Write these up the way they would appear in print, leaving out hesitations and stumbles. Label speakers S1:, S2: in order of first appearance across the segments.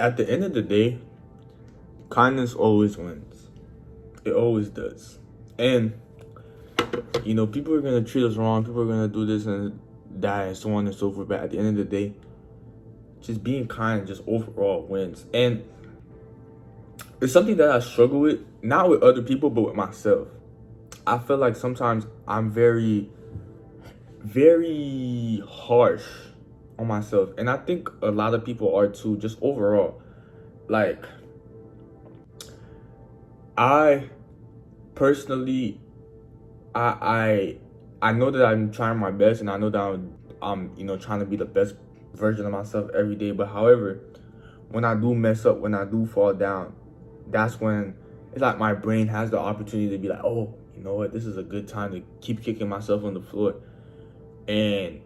S1: At the end of the day, kindness always wins. It always does. And, people are going to treat us wrong. People are going to do this and that and so on and so forth. But at the end of the day, just being kind just overall wins. And it's something that I struggle with, not with other people, but with myself. I feel like sometimes I'm very, very harsh on myself. And I think a lot of people are too, just overall. Like, I personally, I know that I'm trying my best, and I know that I'm trying to be the best version of myself every day. But however, when I do mess up, when I do fall down, that's when it's like my brain has the opportunity to be like, oh, you know what, this is a good time to keep kicking myself on the floor. And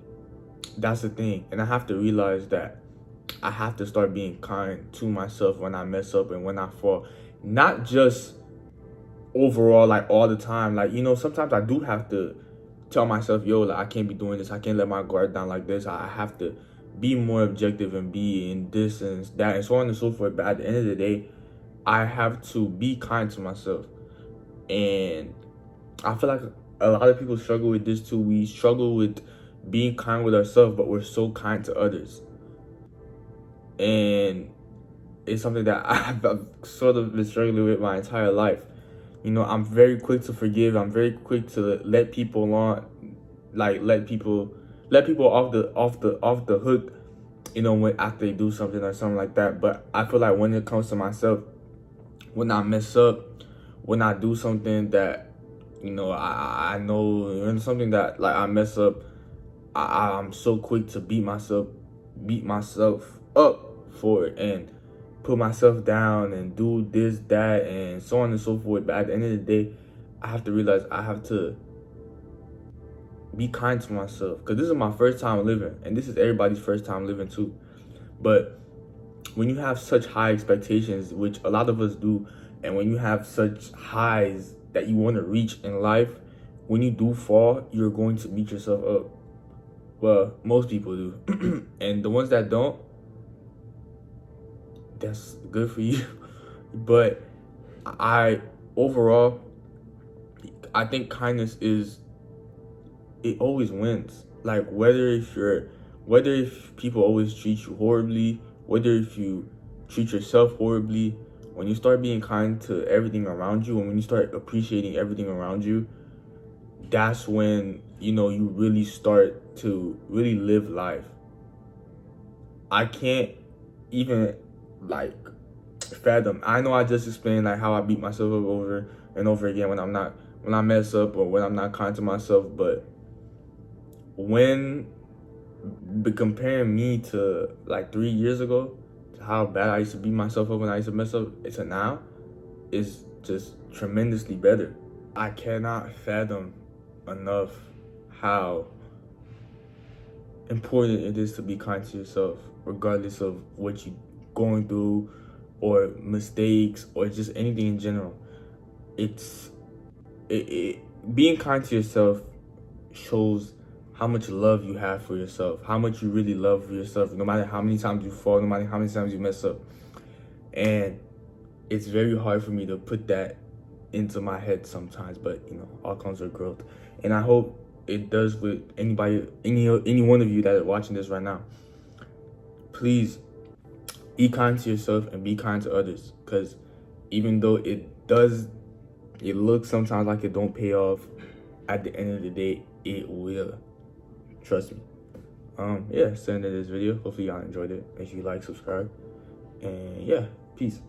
S1: that's the thing. And I have to realize that I have to start being kind to myself when I mess up and when I fall. Not just overall, like all the time. Like, sometimes I do have to tell myself, yo, like, I can't be doing this. I can't let my guard down like this. I have to be more objective and be in this and that and so on and so forth. But at the end of the day, I have to be kind to myself. And I feel like a lot of people struggle with this too. We struggle with being kind with ourselves, but we're so kind to others. And it's something that I've sort of been struggling with my entire life. I'm very quick to forgive. I'm very quick to let people on, like let people off the hook, when after they do something or something like that. But I feel like when it comes to myself, when I mess up, when I do something that, I know something that like I mess up, I'm so quick to beat myself up for it and put myself down and do this, that, and so on and so forth. But at the end of the day, I have to realize I have to be kind to myself, because this is my first time living, and this is everybody's first time living too. But when you have such high expectations, which a lot of us do, and when you have such highs that you want to reach in life, when you do fall, you're going to beat yourself up. Well, most people do. And the ones that don't, that's good for you. But overall, I think kindness it always wins. Like, whether if people always treat you horribly, whether if you treat yourself horribly, when you start being kind to everything around you, and when you start appreciating everything around you, that's when, you really start to really live life. I can't even, like, fathom. I know I just explained, like, how I beat myself up over and over again when I mess up or when I'm not kind to myself. But comparing me to like 3 years ago, to how bad I used to beat myself up when I used to mess up, to now, is just tremendously better. I cannot fathom enough how important it is to be kind to yourself, regardless of what you're going through or mistakes or just anything in general. Being kind to yourself shows how much love you have for yourself, how much you really love yourself, no matter how many times you fall, no matter how many times you mess up. And it's very hard for me to put that into my head sometimes, but all comes with growth. And I hope it does with any one of you that are watching this right now. Please be kind to yourself and be kind to others, because even though it looks sometimes like it don't pay off, at the end of the day, it will. Trust me. Yeah, that's the end of this video. Hopefully y'all enjoyed it. Make sure you like, subscribe, and yeah, peace.